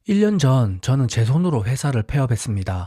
1년 전 저는 제 손으로 회사를 폐업했습니다.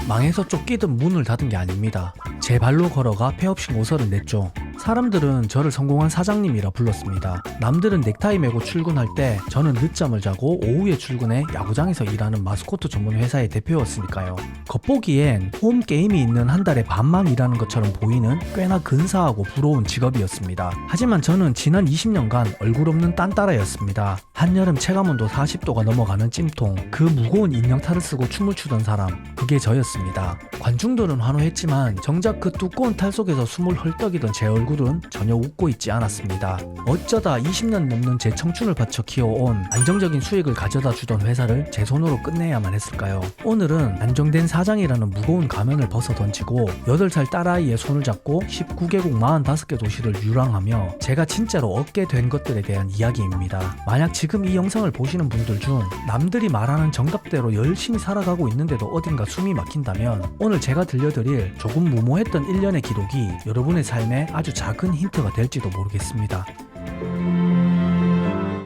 망해서 쫓기듯 문을 닫은 게 아닙니다. 제 발로 걸어가 폐업 신고서를 냈죠. 사람들은 저를 성공한 사장님이라 불렀습니다. 남들은 넥타이 메고 출근할 때 저는 늦잠을 자고 오후에 출근해 야구장에서 일하는 마스코트 전문 회사의 대표였으니까요. 겉보기엔 홈게임이 있는 한 달에 반만 일하는 것처럼 보이는 꽤나 근사하고 부러운 직업이었습니다. 하지만 저는 지난 20년간 얼굴 없는 딴따라였습니다. 한여름 체감온도 40도가 넘어가는 찜통, 그 무거운 인형탈을 쓰고 춤을 추던 사람, 그게 저였습니다. 관중들은 환호했지만 정작 그 두꺼운 탈 속에서 숨을 헐떡이던 제 얼굴은 전혀 웃고 있지 않았습니다. 어쩌다 20년 넘는 제 청춘을 바쳐 키워온 안정적인 수익을 가져다 주던 회사를 제 손으로 끝내야만 했을까요? 오늘은 안정된 사장이라는 무거운 가면을 벗어 던지고 8살 딸아이의 손을 잡고 19개국 45개 도시를 유랑하며 제가 진짜로 얻게 된 것들에 대한 이야기입니다. 만약 지금 이 영상을 보시는 분들 중 남들이 말하는 정답대로 열심히 살아가고 있는데도 어딘가 숨이 막힌다면 오늘 제가 들려드릴 조금 무모했던 1년의 기록이 여러분의 삶에 아주 작은 힌트가 될지도 모르겠습니다.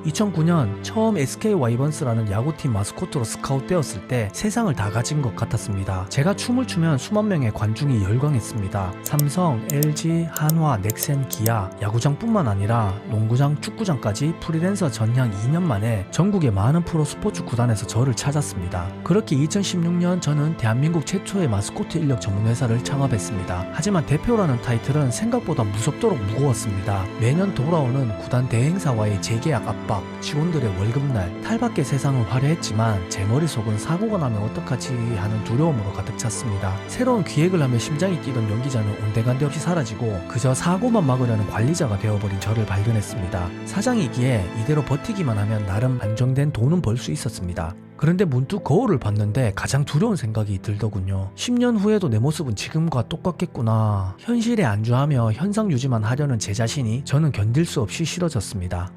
2009년 처음 SK 와이번스라는 야구팀 마스코트로 스카웃되었을 때 세상을 다 가진 것 같았습니다. 제가 춤을 추면 수만 명의 관중이 열광했습니다. 삼성, LG, 한화, 넥센, 기아, 야구장뿐만 아니라 농구장, 축구장까지 프리랜서 전향 2년 만에 전국의 많은 프로 스포츠 구단에서 저를 찾았습니다. 그렇게 2016년 저는 대한민국 최초의 마스코트 인력 전문 회사를 창업했습니다. 하지만 대표라는 타이틀은 생각보다 무섭도록 무거웠습니다. 매년 돌아오는 구단 대행사와의 재계약 압박, 직원들의 월급날, 탈밖의 세상은 화려했지만 제 머릿속은 사고가 나면 어떡하지 하는 두려움으로 가득 찼습니다. 새로운 기획을 하며 심장이 뛰던 연기자는 온데간데 없이 사라지고 그저 사고만 막으려는 관리자가 되어버린 저를 발견했습니다. 사장이기에 이대로 버티기만 하면 나름 안정된 돈은 벌 수 있었습니다. 그런데 문득 거울을 봤는데 가장 두려운 생각이 들더군요. 10년 후에도 내 모습은 지금과 똑같겠구나. 현실에 안주하며 현상 유지만 하려는 제 자신이 저는 견딜 수 없이 싫어졌습니다.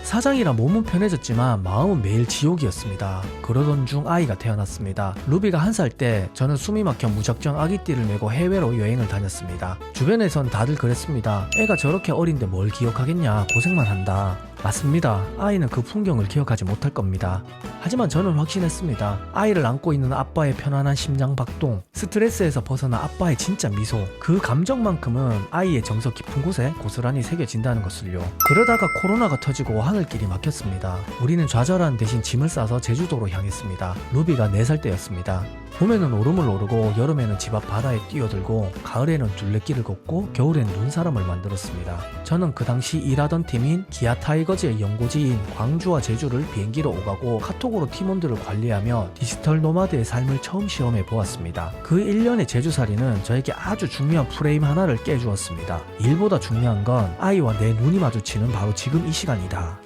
사장이라 몸은 편해졌지만 마음은 매일 지옥이었습니다. 그러던 중 아이가 태어났습니다. 루비가 1살 때 저는 숨이 막혀 무작정 아기띠를 메고 해외로 여행을 다녔습니다. 주변에선 다들 그랬습니다. 애가 저렇게 어린데 뭘 기억하겠냐, 고생만 한다. 맞습니다. 아이는 그 풍경을 기억하지 못할 겁니다. 하지만 저는 확신했습니다. 아이를 안고 있는 아빠의 편안한 심장 박동, 스트레스에서 벗어나 아빠의 진짜 미소, 그 감정만큼은 아이의 정서 깊은 곳에 고스란히 새겨진다는 것을요. 그러다가 코로나가 터지고 하늘길이 막혔습니다. 우리는 좌절한 대신 짐을 싸서 제주도로 향했습니다. 루비가 4살 때였습니다. 봄에는 오름을 오르고 여름에는 집 앞 바다에 뛰어들고 가을에는 둘레길을 걷고 겨울엔 눈사람을 만들었습니다. 저는 그 당시 일하던 팀인 기아 타이거즈의 연고지인 광주와 제주를 비행기로 오가고 카톡으로 팀원들을 관리하며 디지털 노마드의 삶을 처음 시험해 보았습니다. 그 1년의 제주살이는 저에게 아주 중요한 프레임 하나를 깨주었습니다. 일보다 중요한 건 아이와 내 눈이 마주치는 바로 지금 이 시간이다.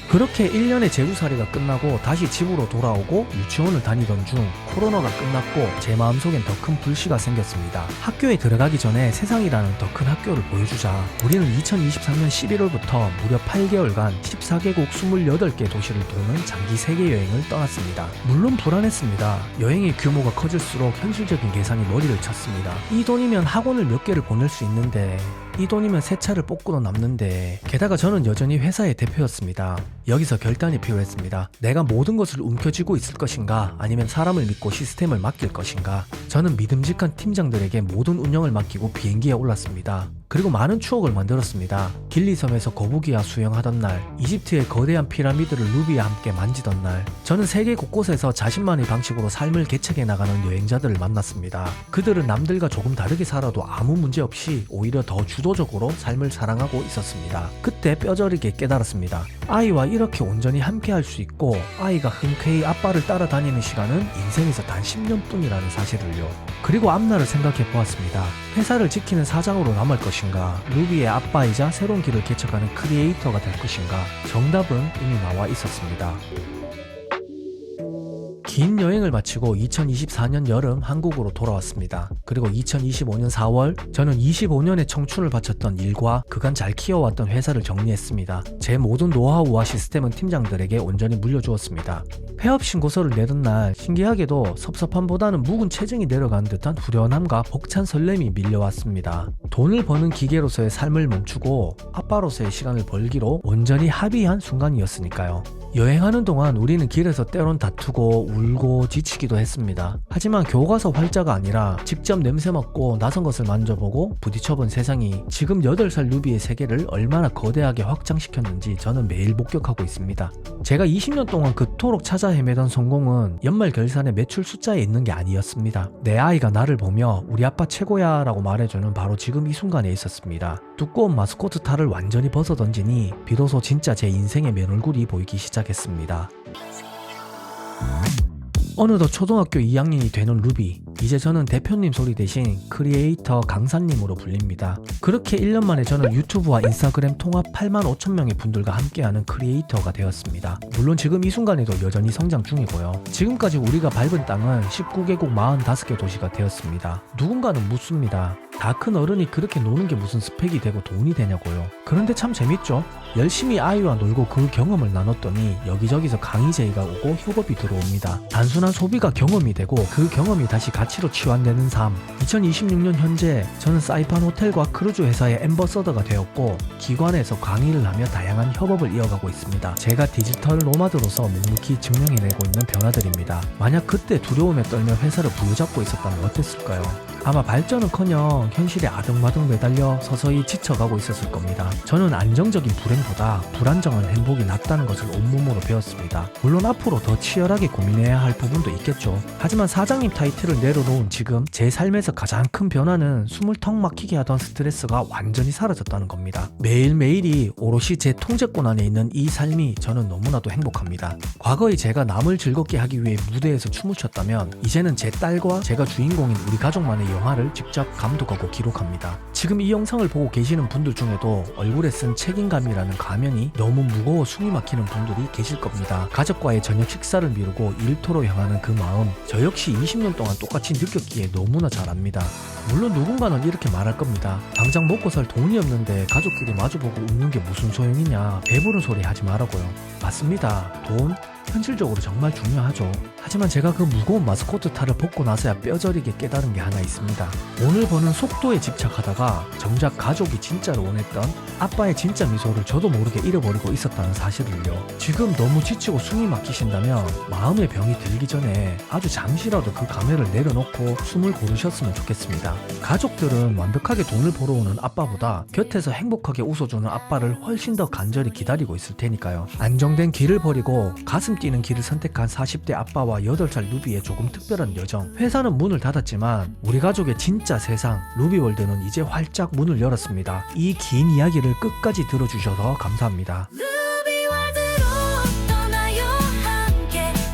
그렇게 1년의 제주살이가 끝나고 다시 집으로 돌아오고 유치원을 다니던 중 코로나가 끝났고 제 마음속엔 더 큰 불씨가 생겼습니다. 학교에 들어가기 전에 세상이라는 더 큰 학교를 보여주자. 우리는 2023년 11월부터 무려 8개월간 14개국 28개 도시를 도는 장기 세계여행을 떠났습니다. 물론 불안했습니다. 여행의 규모가 커질수록 현실적인 계산이 머리를 쳤습니다. 이 돈이면 학원을 몇 개를 보낼 수 있는데, 이 돈이면 새 차를 뽑고도 남는데, 게다가 저는 여전히 회사의 대표였습니다. 여기서 결단이 필요했습니다. 내가 모든 것을 움켜쥐고 있을 것인가, 아니면 사람을 믿고 시스템을 맡길 것인가. 저는 믿음직한 팀장들에게 모든 운영을 맡기고 비행기에 올랐습니다. 그리고 많은 추억을 만들었습니다. 길리섬에서 거북이와 수영하던 날, 이집트의 거대한 피라미드를 루비와 함께 만지던 날, 저는 세계 곳곳에서 자신만의 방식으로 삶을 개척해 나가는 여행자들을 만났습니다. 그들은 남들과 조금 다르게 살아도 아무 문제 없이 오히려 더 주도적으로 삶을 살아가고 있었습니다. 그때 뼈저리게 깨달았습니다. 아이와 이렇게 온전히 함께 할 수 있고 아이가 흔쾌히 아빠를 따라다니는 시간은 인생에서 단 10년뿐이라는 사실을요. 그리고 앞날을 생각해 보았습니다. 회사를 지키는 사장으로 남을 것인가, 루비의 아빠이자 새로운 길을 개척하는 크리에이터가 될 것인가. 정답은 이미 나와 있었습니다. 긴 여행을 마치고 2024년 여름 한국으로 돌아왔습니다. 그리고 2025년 4월 저는 25년의 청춘을 바쳤던 일과 그간 잘 키워왔던 회사를 정리했습니다. 제 모든 노하우와 시스템은 팀장들에게 온전히 물려주었습니다. 폐업 신고서를 내던 날 신기하게도 섭섭함보다는 묵은 체증이 내려간 듯한 후련함과 벅찬 설렘이 밀려왔습니다. 돈을 버는 기계로서의 삶을 멈추고 아빠로서의 시간을 벌기로 온전히 합의한 순간이었으니까요. 여행하는 동안 우리는 길에서 때론 다투고 울고 지치기도 했습니다. 하지만 교과서 활자가 아니라 직접 냄새 맡고 낯선 것을 만져보고 부딪혀본 세상이 지금 8살 루비의 세계를 얼마나 거대하게 확장시켰는지 저는 매일 목격하고 있습니다. 제가 20년 동안 그토록 찾아 헤매던 성공은 연말 결산의 매출 숫자에 있는 게 아니었습니다. 내 아이가 나를 보며 우리 아빠 최고야 라고 말해주는 바로 지금 이 순간에 있었습니다. 두꺼운 마스코트 탈을 완전히 벗어던지니 비로소 진짜 제 인생의 맨얼굴이 보이기 시작했습니다. 어느덧 초등학교 2학년이 되는 루비. 이제 저는 대표님 소리 대신 크리에이터 강사님으로 불립니다. 그렇게 1년 만에 저는 유튜브와 인스타그램 통합 8만 5천 명의 분들과 함께하는 크리에이터가 되었습니다. 물론 지금 이 순간에도 여전히 성장 중이고요. 지금까지 우리가 밟은 땅은 19개국 45개 도시가 되었습니다. 누군가는 묻습니다. 다 큰 어른이 그렇게 노는 게 무슨 스펙이 되고 돈이 되냐고요. 그런데 참 재밌죠? 열심히 아이와 놀고 그 경험을 나눴더니 여기저기서 강의 제의가 오고 협업이 들어옵니다. 단순한 소비가 경험이 되고 그 경험이 다시 가치로 치환되는 삶. 2026년 현재 저는 사이판 호텔과 크루즈 회사의 앰버서더가 되었고 기관에서 강의를 하며 다양한 협업을 이어가고 있습니다. 제가 디지털 노마드로서 묵묵히 증명해내고 있는 변화들입니다. 만약 그때 두려움에 떨며 회사를 부여잡고 있었다면 어땠을까요? 아마 발전은커녕 현실에 아등바등 매달려 서서히 지쳐가고 있었을 겁니다. 저는 안정적인 불행보다 불안정한 행복이 낫다는 것을 온몸으로 배웠습니다. 물론 앞으로 더 치열하게 고민해야 할 부분도 있겠죠. 하지만 사장님 타이틀을 내려놓은 지금 제 삶에서 가장 큰 변화는 숨을 턱 막히게 하던 스트레스가 완전히 사라졌다는 겁니다. 매일매일이 오롯이 제 통제권 안에 있는 이 삶이 저는 너무나도 행복합니다. 과거에 제가 남을 즐겁게 하기 위해 무대에서 춤을 췄다면 이제는 제 딸과 제가 주인공인 우리 가족만의 영화를 직접 감독하고 기록합니다. 지금 이 영상을 보고 계시는 분들 중에도 얼굴에 쓴 책임감이라는 가면이 너무 무거워 숨이 막히는 분들이 계실 겁니다. 가족과의 저녁 식사를 미루고 일터로 향하는 그 마음, 저 역시 20년 동안 똑같이 느꼈기에 너무나 잘 압니다. 물론 누군가는 이렇게 말할 겁니다. 당장 먹고 살 돈이 없는데 가족끼리 마주보고 웃는 게 무슨 소용이냐, 배부른 소리 하지 말라고요. 맞습니다. 돈? 현실적으로 정말 중요하죠. 하지만 제가 그 무거운 마스코트 탈을 벗고 나서야 뼈저리게 깨달은 게 하나 있습니다. 돈을 버는 속도에 집착하다가 정작 가족이 진짜로 원했던 아빠의 진짜 미소를 저도 모르게 잃어버리고 있었다는 사실을요. 지금 너무 지치고 숨이 막히신다면 마음의 병이 들기 전에 아주 잠시라도 그 감회를 내려놓고 숨을 고르셨으면 좋겠습니다. 가족들은 완벽하게 돈을 벌어오는 아빠보다 곁에서 행복하게 웃어주는 아빠를 훨씬 더 간절히 기다리고 있을 테니까요. 안정된 길을 버리고 가슴 뛰는 길을 선택한 40대 아빠와 8살 루비의 조금 특별한 여정. 회사는 문을 닫았지만 우리 가족의 진짜 세상 루비월드는 이제 활짝 문을 열었습니다. 이 긴 이야기를 끝까지 들어주셔서 감사합니다.